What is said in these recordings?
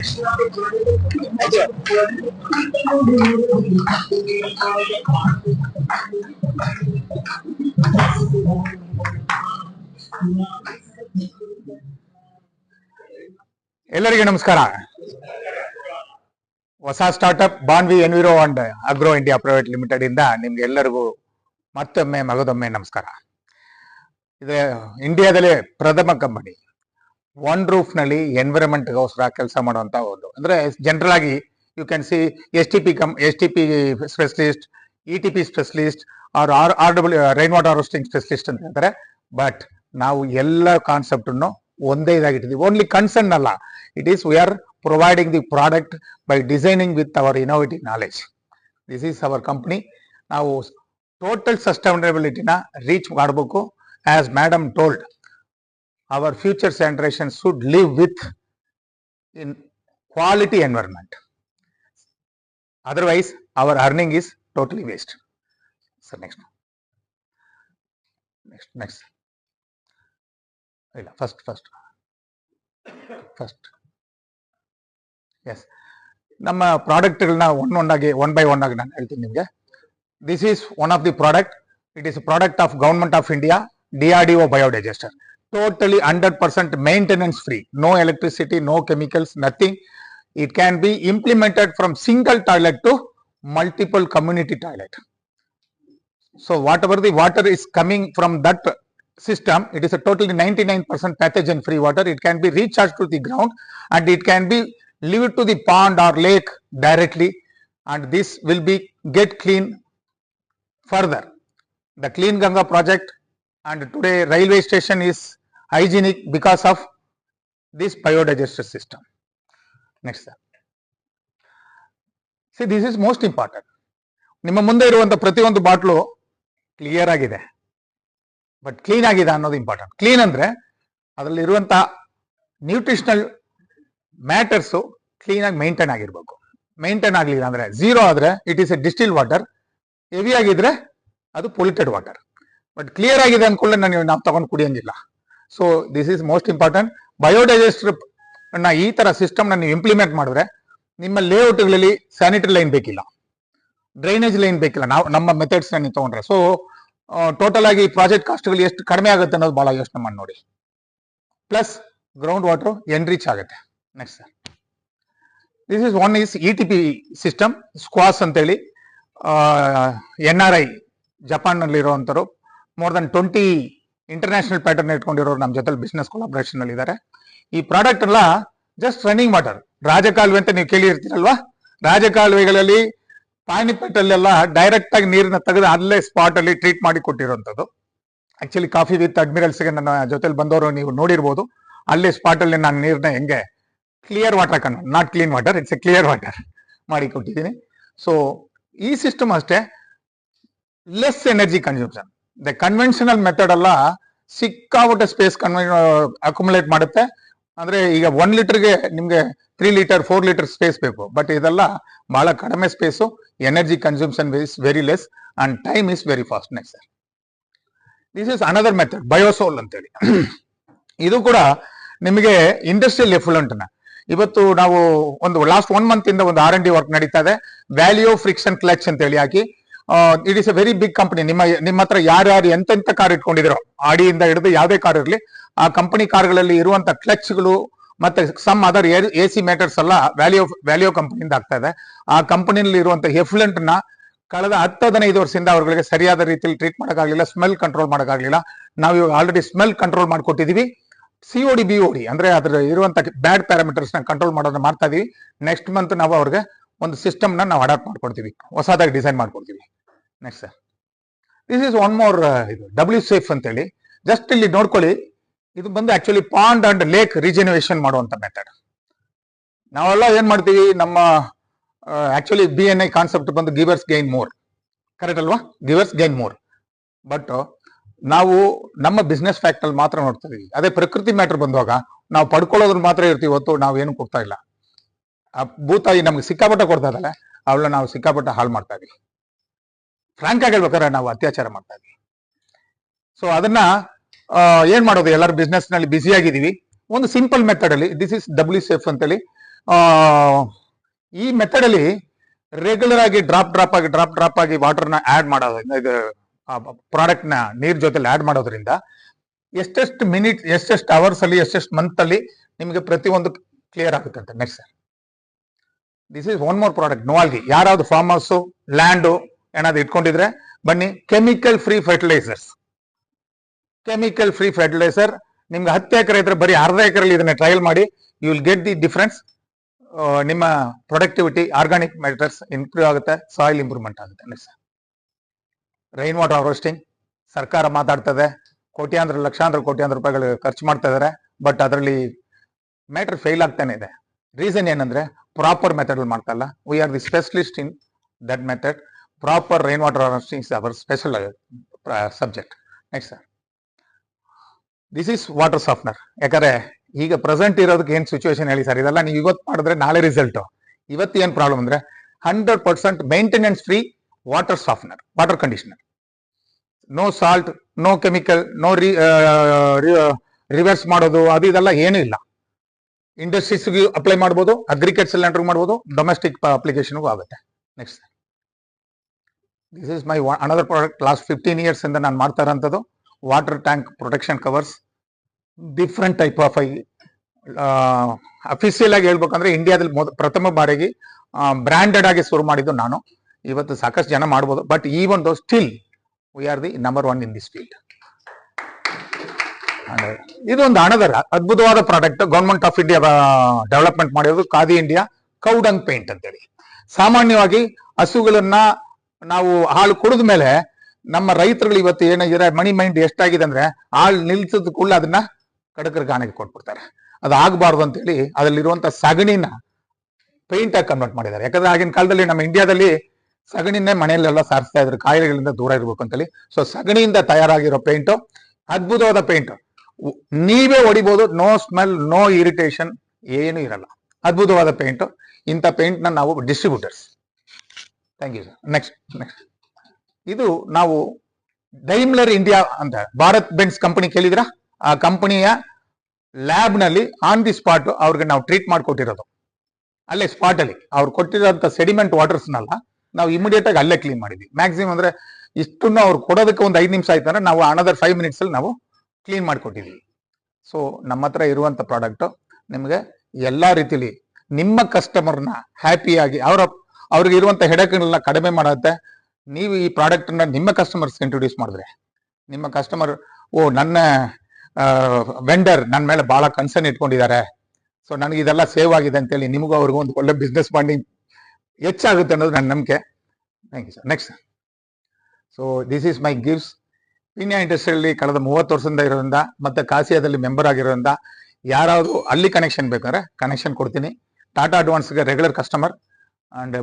ಎಲ್ಲರಿಗೂ ನಮಸ್ಕಾರ. ಹೊಸ startup Banvi Enviro and Agro India Private Limited ಇಂದ ನಿಮ್ಗೆ ಎಲ್ಲರಿಗೂ ಮತ್ತೊಮ್ಮೆ ಮಗದೊಮ್ಮೆ ನಮಸ್ಕಾರ. ಇದು ಇಂಡಿಯಾದಲ್ಲೇ ಪ್ರಥಮ ಕಂಪನಿ ಒನ್ ರೂಫ್ ನಲ್ಲಿ ಎನ್ವಿರಾನ್ಮೆಂಟ್ಗೋಸ್ಕರ ಕೆಲಸ ಮಾಡುವಂತ ಒಂದು, ಅಂದ್ರೆ ಜನರಲ್ ಆಗಿ you can see S T P specialist, ETP specialist or rain water harvesting specialist ಅಂತ ಹೇಳ್ತಾರೆ. ಬಟ್ ನಾವು ಎಲ್ಲ ಕಾನ್ಸೆಪ್ಟ್ ಅನ್ನು ಒಂದೇ ಇದಾಗಿಟ್ಟಿದ್ದೀವಿ. ಓನ್ಲಿ ಕನ್ಸರ್ನ್ ಅಲ್ಲ, it is we are providing the product by designing with our innovative knowledge. This is our company. ನಾವು total ಸಸ್ಟೈನಬಿಲಿಟಿನ ರೀಚ್ ಮಾಡಬೇಕು. As madam told, our future generations should live with in quality environment, otherwise our earning is totally waste. So next yes, ನಮ್ಮ ಪ್ರಾಡಕ್ಟ್ಗಳನ್ನ one by one ಆಗಿ ನಾನು ಹೇಳ್ತೀನಿ ನಿಮಗೆ. This is one of the product. It is product of government of India, DRDO biodigester. Totally 100% maintenance free, no electricity, no chemicals, nothing. It can be implemented from single toilet to multiple community toilet. So whatever the water is coming from that system, it is a totally 99% pathogen free water. It can be recharged to the ground and it can be leave to the pond or lake directly, and this will be get clean further. The Clean Ganga project and today railway station is hygienic because of this biodigester system. Next sir. See, this is most important. ನಿಮ್ಮ ಮುಂದೆ ಇರುವಂತ ಪ್ರತಿಯೊಂದು bottle clear ಆಗಿದೆ, but clean ಆಗಿದೆ ಅನ್ನೋದು important. Clean ಅಂದ್ರೆ ಅದರಲ್ಲಿ ಇರುವಂತ ನ್ಯೂಟ್ರಿಷನಲ್ ಮ್ಯಾಟರ್ಸ್ ಕ್ಲೀನ್ ಆಗಿ ಮೇಂಟೈನ್ ಆಗಿರ್ಬೇಕು. ಮೇಂಟೈನ್ ಆಗಲಿಲ್ಲ ಅಂದ್ರೆ ಝೀರೋ ಆದ್ರೆ it is A distil water, heavy ಆಗಿದ್ರೆ ಅದು ಪೊಲ್ಯೂಟೆಡ್ ವಾಟರ್. ಬಟ್ ಕ್ಲಿಯರ್ ಆಗಿದೆ ಅನ್ಕೊಳ್ಳೆ ನಾವು ತಗೊಂಡು ಕುಡಿಯಂಗಿಲ್ಲ. So this is most important. Biodigester ಈ ತರ ಸಿಸ್ಟಮ್ ನೀವು ಇಂಪ್ಲಿಮೆಂಟ್ ಮಾಡಿದ್ರೆ ನಿಮ್ಮ ಲೇಔಟ್ಗಳಲ್ಲಿ ಸ್ಯಾನಿಟರಿ ಲೈನ್ ಬೇಕಿಲ್ಲ, ಡ್ರೈನೇಜ್ ಲೈನ್ ಬೇಕಿಲ್ಲ. ನಮ್ಮ ಮೆಥಡ್ಸ್ ನೀವು ತಗೊಂಡ್ರೆ ಸೊ ಟೋಟಲ್ ಆಗಿ ಪ್ರಾಜೆಕ್ಟ್ ಕಾಸ್ಟ್ಗಳು ಎಷ್ಟು ಕಡಿಮೆ ಆಗುತ್ತೆ ಅನ್ನೋದು ಬಹಳ ಯೋಚನೆ ಮಾಡಿ ನೋಡಿ. ಪ್ಲಸ್ ಗ್ರೌಂಡ್ ವಾಟರ್ ಎನ್ರಿಚ್ ಆಗುತ್ತೆ. Next sir, this is one is ETP system ಸ್ಕ್ವಾಸ್ ಅಂತೇಳಿ NRI ಜಪಾನ್ ನಲ್ಲಿ ಇರುವಂತರು ಮೋರ್ ದನ್ 20 ಇಂಟರ್ನ್ಯಾಷನಲ್ ಪ್ಯಾಟರ್ನ್ ಇಟ್ಕೊಂಡಿರೋರು ನಮ್ಮ ಜೊತೆ ಬಿಸ್ನೆಸ್ ಕೊಲಾಬ್ರೇಷನ್ ಅಲ್ಲಿ ಇದ್ದಾರೆ. ಈ ಪ್ರಾಡಕ್ಟ್ ಎಲ್ಲ ಜಸ್ಟ್ ರನ್ನಿಂಗ್ ವಾಟರ್. ರಾಜಕಾಲುವೆ ಅಂತ ನೀವು ಕೇಳಿರ್ತೀರಲ್ವಾ, ರಾಜಕಾಲುವೆಗಳಲ್ಲಿ ಪಾನಿಪಟ್ಟಲ್ಲೆಲ್ಲ ಡೈರೆಕ್ಟ್ ಆಗಿ ನೀರನ್ನ ತೆಗೆದು ಅಲ್ಲೇ ಸ್ಪಾಟ್ ಅಲ್ಲಿ ಟ್ರೀಟ್ ಮಾಡಿ ಕೊಟ್ಟಿರುವಂತದ್ದು. ಆಕ್ಚುಲಿ ಕಾಫಿ ವಿತ್ ಅಡ್ಮಿರಲ್ಸ್ಗೆ ನನ್ನ ಜೊತೆಲಿ ಬಂದವರು ನೀವು ನೋಡಿರ್ಬೋದು. ಅಲ್ಲೇ ಸ್ಪಾಟ್ ಅಲ್ಲಿ ನಾನು ನೀರನ್ನ ಹೆಂಗೆ clear water convert, not clean water, it's A clear water ಮಾಡಿ ಕೊಟ್ಟಿದ್ದೀನಿ. ಸೊ ಈ ಸಿಸ್ಟಮ್ ಅಷ್ಟೇ less energy consumption. The conventional method ಅಲ್ಲ ಸಿಕ್ಕಾಪಟ್ಟೆ ಸ್ಪೇಸ್ ಅಕ್ಯುಮುಲೇಟ್ ಮಾಡುತ್ತೆ. ಅಂದ್ರೆ ಈಗ 1 ಲೀಟರ್ಗೆ ನಿಮ್ಗೆ 3 ಲೀಟರ್ 4 ಲೀಟರ್ ಸ್ಪೇಸ್ ಬೇಕು, ಬಟ್ ಇದೆಲ್ಲ ಬಹಳ ಕಡಿಮೆ space, energy consumption is very less and time is very fast. Next sir, this is another method ಬಯೋಸೋಲ್ ಅಂತೇಳಿ. ಇದು ಕೂಡ ನಿಮಗೆ ಇಂಡಸ್ಟ್ರಿಯಲ್ ಎಫ್ಲುಯೆಂಟ್ ನ ಇವತ್ತು ನಾವು ಒಂದು ಲಾಸ್ಟ್ 1 ಮಂತ್ ಇಂದ ಒಂದು R&D ವರ್ಕ್ ನಡೀತಾ ಇದೆ. ವ್ಯಾಲ್ಯೂ ಫ್ರಿಕ್ಷನ್ ಕ್ಲಚ್ ಅಂತ ಹೇಳಿ ಹಾಕಿ. It is a very big company. ನಿಮ್ಮ ಹತ್ರ ಯಾರ್ಯಾರು ಎಂತೆಂತ ಕಾರ್ ಇಟ್ಕೊಂಡಿದ್ರು, ಆಡಿಯಿಂದ ಹಿಡಿದು ಯಾವುದೇ ಕಾರ್ ಇರಲಿ, ಆ ಕಂಪನಿ ಕಾರ್ಗಳಲ್ಲಿ ಇರುವಂತ ಕ್ಲಚ್ಗಳು ಮತ್ತೆ ಸಮ್ ಅದರ್ AC ಮ್ಯಾಟರ್ಸ್ ಎಲ್ಲ ವ್ಯಾಲ್ಯೂ ಕಂಪನಿಯಿಂದ ಆಗ್ತಾ ಇದೆ. ಆ ಕಂಪನಿಯಲ್ಲಿ ಇರುವಂತ ಎಫ್ಲುಯೆಂಟ್ ನ ಕಳೆದ 10-15 ವರ್ಷದಿಂದ ಅವರಿಗೆ ಸರಿಯಾದ ರೀತಿಯಲ್ಲಿ ಟ್ರೀಟ್ ಮಾಡೋಕ್ಕಾಗಲಿಲ್ಲ, ಸ್ಮೆಲ್ ಕಂಟ್ರೋಲ್ ಮಾಡೋಕ್ಕಾಗಲಿಲ್ಲ. ನಾವು ಇವಾಗ ಆಲ್ರೆಡಿ ಸ್ಮೆಲ್ ಕಂಟ್ರೋಲ್ ಮಾಡ್ಕೊಟ್ಟಿದೀವಿ. COD BOD ಅಂದ್ರೆ ಅದ್ರ ಇರುವಂತ ಬ್ಯಾಡ್ ಪ್ಯಾರಾಮೀಟರ್ಸ್ ನ ಕಂಟ್ರೋಲ್ ಮಾಡೋದನ್ನ ಮಾಡ್ತಾ ಇದೀವಿ. ನೆಕ್ಸ್ಟ್ ಮಂತ್ ನಾವು ಅವ್ರಿಗೆ ಒಂದು ಸಿಸ್ಟಮ್ ನಾವು ಅಡಾಪ್ಟ್ ಮಾಡ್ಕೊಡ್ತೀವಿ, ಹೊಸದಾಗಿ ಡಿಸೈನ್ ಮಾಡ್ಕೊಡ್ತೀವಿ. Next sir, this is one more WSafe ಅಂತೇಳಿ. ಜಸ್ಟ್ ಇಲ್ಲಿ ನೋಡ್ಕೊಳ್ಳಿ, ಇದು ಬಂದು ಆಕ್ಚುಲಿ ಪಾಂಡ್ ಅಂಡ್ ಲೇಕ್ ರಿಜೆನರೇಷನ್ ಮಾಡುವಂತ ಮೆಥಡ್. ನಾವೆಲ್ಲ ಏನ್ ಮಾಡ್ತೀವಿ, ನಮ್ಮ ಆಕ್ಚುಲಿ BNI ಕಾನ್ಸೆಪ್ಟ್ ಬಂದು ಗಿವರ್ಸ್ ಗೈನ್ ಮೋರ್, ಕರೆಕ್ಟ್ ಅಲ್ವಾ? Givers gain more. ಬಟ್ ನಾವು ನಮ್ಮ ಬಿಸ್ನೆಸ್ ಫ್ಯಾಕ್ಟ್ ಅಲ್ಲಿ ಮಾತ್ರ ನೋಡ್ತಾ ಇದೀವಿ. ಅದೇ ಪ್ರಕೃತಿ ಮ್ಯಾಟರ್ ಬಂದಾಗ ನಾವು ಪಡ್ಕೊಳ್ಳೋದ್ರ ಮಾತ್ರ ಇರ್ತೀವಿ ಹೊತ್ತು ನಾವು ಏನು ಕೊಡ್ತಾ ಇಲ್ಲ. ಆ ಭೂತಾಯಿ ನಮ್ಗೆ ಸಿಕ್ಕಾಪಟ್ಟ ಕೊಡ್ತಾ ಇದ್ದಲ್ಲ, ಅವಳನ್ನ ನಾವು ಸಿಕ್ಕಾಪಟ್ಟ ಹಾಳು ಮಾಡ್ತಾ ಇದೀವಿ. ಫ್ರಾಂಕ್ ಆಗಿ ಹೇಳ್ಬೇಕಾದ್ರೆ ನಾವು ಅತ್ಯಾಚಾರ ಮಾಡ್ತಾ ಇದೀವಿ. ಸೊ ಅದನ್ನ ಏನ್ ಮಾಡೋದು, ಎಲ್ಲರೂ ಬಿಸ್ನೆಸ್ ನಲ್ಲಿ ಬ್ಯುಸಿ ಆಗಿದೀವಿ. ಒಂದು ಸಿಂಪಲ್ ಮೆಥಡ್ ಅಲ್ಲಿ, ದಿಸ್ ಇಸ್ WSafe ಅಂತೇಳಿ ಈ ಮೆಥಡ್ ಅಲ್ಲಿ ರೆಗ್ಯುಲರ್ ಆಗಿ ಡ್ರಾಪ್ ಆಗಿ ವಾಟರ್ನ ಆಡ್ ಮಾಡೋದು, ಇದು ಪ್ರಾಡಕ್ಟ್ ನ ನೀರ್ ಜೊತೆಲಿ ಆಡ್ ಮಾಡೋದ್ರಿಂದ ಎಷ್ಟೆಷ್ಟು ಮಿನಿಟ್, ಎಷ್ಟೆಷ್ಟು ಅವರ್ಸ್ ಅಲ್ಲಿ, ಎಷ್ಟೆಷ್ಟು ಮಂತ್ ಅಲ್ಲಿ ನಿಮಗೆ ಪ್ರತಿಯೊಂದು ಕ್ಲಿಯರ್ ಆಗುತ್ತೆ ಅಂತ. Next sir, this is one more product ನೋವಾಲ್ಗಿ. ಯಾರಾவது ಫಾರ್ಮ್ ಹೌಸ್, ಲ್ಯಾಂಡ್ ಏನಾದ್ರು ಇಟ್ಕೊಂಡಿದ್ರೆ ಬನ್ನಿ, chemical free fertilisers. Chemical free fertiliser ನಿಮ್ಗೆ 10 ಎಕರೆ ಇದ್ರೆ ಬರೀ ಅರ್ಧ ಎಕರೆಲ್ಲಿ ಇದನ್ನ ಟ್ರಯಲ್ ಮಾಡಿ, you will get the difference. ನಿಮ್ಮ ಪ್ರೊಡಕ್ಟಿವಿಟಿ, ಆರ್ಗಾನಿಕ್ ಮ್ಯಾಟರ್ಸ್ ಇಂಪ್ರೂವ್ ಆಗುತ್ತೆ, ಸಾಯಿಲ್ ಇಂಪ್ರೂವ್ಮೆಂಟ್ ಆಗುತ್ತೆ. Next rain water harvesting. ಸರ್ಕಾರ ಮಾತಾಡ್ತದೆ, ಲಕ್ಷಾಂತರ ಕೋಟ್ಯಾಂತರ ರೂಪಾಯಿಗಳು ಖರ್ಚು ಮಾಡ್ತಾ ಇದಾರೆ, ಬಟ್ ಅದರಲ್ಲಿ ಮ್ಯಾಟರ್ ಫೇಲ್ ಆಗ್ತಾನೆ ಇದೆ. ರೀಸನ್ ಏನಂದ್ರೆ ಪ್ರಾಪರ್ ಮೆಥಡ್ ಮಾಡ್ತಾ ಇಲ್ಲ. We are the specialist in that method. Proper rain water harvesting is our special subject. Next sir, this is water softener. ಯಾಕಂದ್ರೆ ಈಗ ಪ್ರೆಸೆಂಟ್ ಇರೋದಕ್ಕೆ ಏನ್ ಸಿಚುವೇಶನ್ ಹೇಳಿ ಸರ್, ಇದೆಲ್ಲ ನೀವು ಇವತ್ತು ಮಾಡಿದ್ರೆ ನಾಳೆ ರಿಸಲ್ಟ್. ಇವತ್ತು ಏನ್ ಪ್ರಾಬ್ಲಮ್ ಅಂದ್ರೆ 100% maintenance free water softener, water conditioner. No salt, no chemical, no reverse ಮಾಡೋದು ಅದು ಇದೆಲ್ಲ ಏನೂ ಇಲ್ಲ. ಇಂಡಸ್ಟ್ರೀಸ್ಗೂ ಅಪ್ಲೈ ಮಾಡ್ಬೋದು, ಅಗ್ರಿಕಲ್ಚರ್ ಲ್ಯಾಂಡ್ ಮಾಡ್ಬೋದು, ಡೊಮೆಸ್ಟಿಕ್ ಅಪ್ಲಿಕೇಶನ್ಗೂ ಆಗುತ್ತೆ. Next, this is my another product. Last 15 years ಇಂದ ನಾನು ಮಾಡ್ತಾ ಇರೋಂಥದ್ದು water tank protection covers. Different type of official ಆಗಿ ಹೇಳ್ಬೇಕಂದ್ರೆ ಇಂಡಿಯಾದಲ್ಲಿ ಪ್ರಥಮ ಬಾರಿಗೆ ಬ್ರಾಂಡೆಡ್ ಆಗಿ ಶುರು ಮಾಡಿದ್ದು ನಾನು. ಇವತ್ತು ಸಾಕಷ್ಟು ಜನ ಮಾಡ್ಬೋದು, but even though still we are the number 1 in this field. ಇದೊಂದು ಅನದರ್ ಅದ್ಭುತವಾದ product government of India development ಮಾಡಿರೋದು, ಖಾದಿ ಇಂಡಿಯಾ ಕೌಡಂಗ್ ಪೇಂಟ್ ಅಂತೇಳಿ. ಸಾಮಾನ್ಯವಾಗಿ ಹಸುಗಳನ್ನ ನಾವು ಹಾಲು ಕುಡಿದ ಮೇಲೆ ನಮ್ಮ ರೈತರುಗಳು ಇವತ್ತು ಏನಾಗಿದೆ, ಮನಿ ಮೈಂಡ್ ಎಷ್ಟಾಗಿದೆ ಅಂದ್ರೆ ಹಾಲು ನಿಲ್ಸದ ಕೂಡಲೇ ಅದನ್ನ ಕಡಕರ ಗಾಣಕ್ಕೆ ಕೊಟ್ಬಿಡ್ತಾರೆ. ಅದು ಆಗಬಾರ್ದು ಅಂತೇಳಿ ಅದರಲ್ಲಿರುವಂತ ಸಗಣಿನ ಪೇಂಟ್ ಆಗಿ ಕನ್ವರ್ಟ್ ಮಾಡಿದ್ದಾರೆ. ಯಾಕಂದ್ರೆ ಆಗಿನ ಕಾಲದಲ್ಲಿ ನಮ್ಮ ಇಂಡಿಯಾದಲ್ಲಿ ಸಗಣಿನೇ ಮನೆಯಲ್ಲೆಲ್ಲ ಸಾರಿಸ್ತಾ ಇದ್ರು, ಕಾಯಿಲೆಗಳಿಂದ ದೂರ ಇರ್ಬೇಕು ಅಂತೇಳಿ. ಸೊ ಸಗಣಿಯಿಂದ ತಯಾರಾಗಿರೋ ಪೇಂಟ್, ಅದ್ಭುತವಾದ ಪೇಂಟ್. ನೀವೇ ಹೊಡಿಬಹುದು, ನೋ ಸ್ಮೆಲ್, ನೋ ಇರಿಟೇಷನ್, ಏನು ಇರಲ್ಲ. ಅದ್ಭುತವಾದ ಪೇಂಟ್. ಇಂಥ ಪೇಂಟ್ ನ ನಾವು distributors. Thank you sir. Next, ಇದು ನಾವು ಡೈಮ್ಲರ್ ಇಂಡಿಯಾ ಅಂತ ಭಾರತ್ ಬೆನ್ಸ್ ಕಂಪನಿ ಕೇಳಿದ್ರ, ಆ ಕಂಪನಿಯ ಲ್ಯಾಬ್ ನಲ್ಲಿ ಆನ್ ದಿ ಸ್ಪಾಟ್ ಅವ್ರಿಗೆ ನಾವು ಟ್ರೀಟ್ ಮಾಡಿಕೊಟ್ಟಿರೋದು. ಅಲ್ಲೇ ಸ್ಪಾಟ್ ಅಲ್ಲಿ ಅವ್ರು ಕೊಟ್ಟಿರೋಂಥ ಸೆಡಿಮೆಂಟ್ ವಾಟರ್ಸ್ನೆಲ್ಲ ನಾವು ಇಮಿಡಿಯೇಟ್ ಆಗಿ ಅಲ್ಲೇ ಕ್ಲೀನ್ ಮಾಡಿದ್ವಿ. ಮ್ಯಾಕ್ಸಿಮಮ್ ಅಂದ್ರೆ ಇಷ್ಟನ್ನು ಅವ್ರು ಕೊಡೋದಕ್ಕೆ ಒಂದು 5 ನಿಮಿಷ ಆಯ್ತು ಅಂದ್ರೆ ನಾವು ಅನದರ್ 5 minutes ಅಲ್ಲಿ ನಾವು ಕ್ಲೀನ್ ಮಾಡಿಕೊಟ್ಟಿದ್ವಿ. ಸೊ ನಮ್ಮ ಹತ್ರ ಇರುವಂತ ಪ್ರಾಡಕ್ಟ್ ನಿಮಗೆ ಎಲ್ಲಾ ರೀತಿಲಿ ನಿಮ್ಮ ಕಸ್ಟಮರ್ನ ಹ್ಯಾಪಿಯಾಗಿ ಅವ್ರಿಗೆ ಇರುವಂತ ಹೆಡಕ್ಗಳನ್ನ ಕಡಿಮೆ ಮಾಡುತ್ತೆ. ನೀವು ಈ ಪ್ರಾಡಕ್ಟ್ ನ ನಿಮ್ಮ ಕಸ್ಟಮರ್ಸ್ ಇಂಟ್ರೊಡ್ಯೂಸ್ ಮಾಡಿದ್ರೆ, ನಿಮ್ಮ ಕಸ್ಟಮರ್ ನನ್ನ ವೆಂಡರ್ ನನ್ನ ಮೇಲೆ ಬಹಳ ಕನ್ಸರ್ನ್ ಇಟ್ಕೊಂಡಿದ್ದಾರೆ, ಸೊ ನನಗೆ ಇದೆಲ್ಲ ಸೇವ್ ಆಗಿದೆ ಅಂತೇಳಿ ನಿಮಗೂ ಅವ್ರಿಗೂ ಒಂದು ಒಳ್ಳೆ ಬಿಸ್ನೆಸ್ ಬಾಂಡಿಂಗ್ ಹೆಚ್ಚಾಗುತ್ತೆ ಅನ್ನೋದು ನನ್ನ ನಂಬಿಕೆ. Thank you sir. Next, so this is my gifts. Peenya ಇಂಡಸ್ಟ್ರಿಯಲ್ಲಿ ಕಳೆದ 30 ವರ್ಷದಿಂದ ಇರೋದ್ರಿಂದ ಮತ್ತೆ ಕಾಸಿಯಾದಲ್ಲಿ ಮೆಂಬರ್ ಆಗಿರೋದ್ರಿಂದ ಯಾರಾದರೂ ಅಲ್ಲಿ ಕನೆಕ್ಷನ್ ಬೇಕಾದ್ರೆ ಕನೆಕ್ಷನ್ ಕೊಡ್ತೀನಿ. ಟಾಟಾ ಅಡ್ವಾನ್ಸ್ಗೆ regular customer. And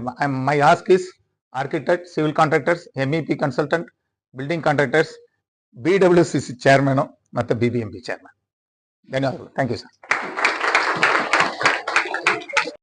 my ask is architect, civil contractors, MEP consultant, building contractors, BWCC chairman ಮತ್ತೆ BBMP ಚೇರ್ಮನ್. ಧನ್ಯವಾದಗಳು. Thank you sir.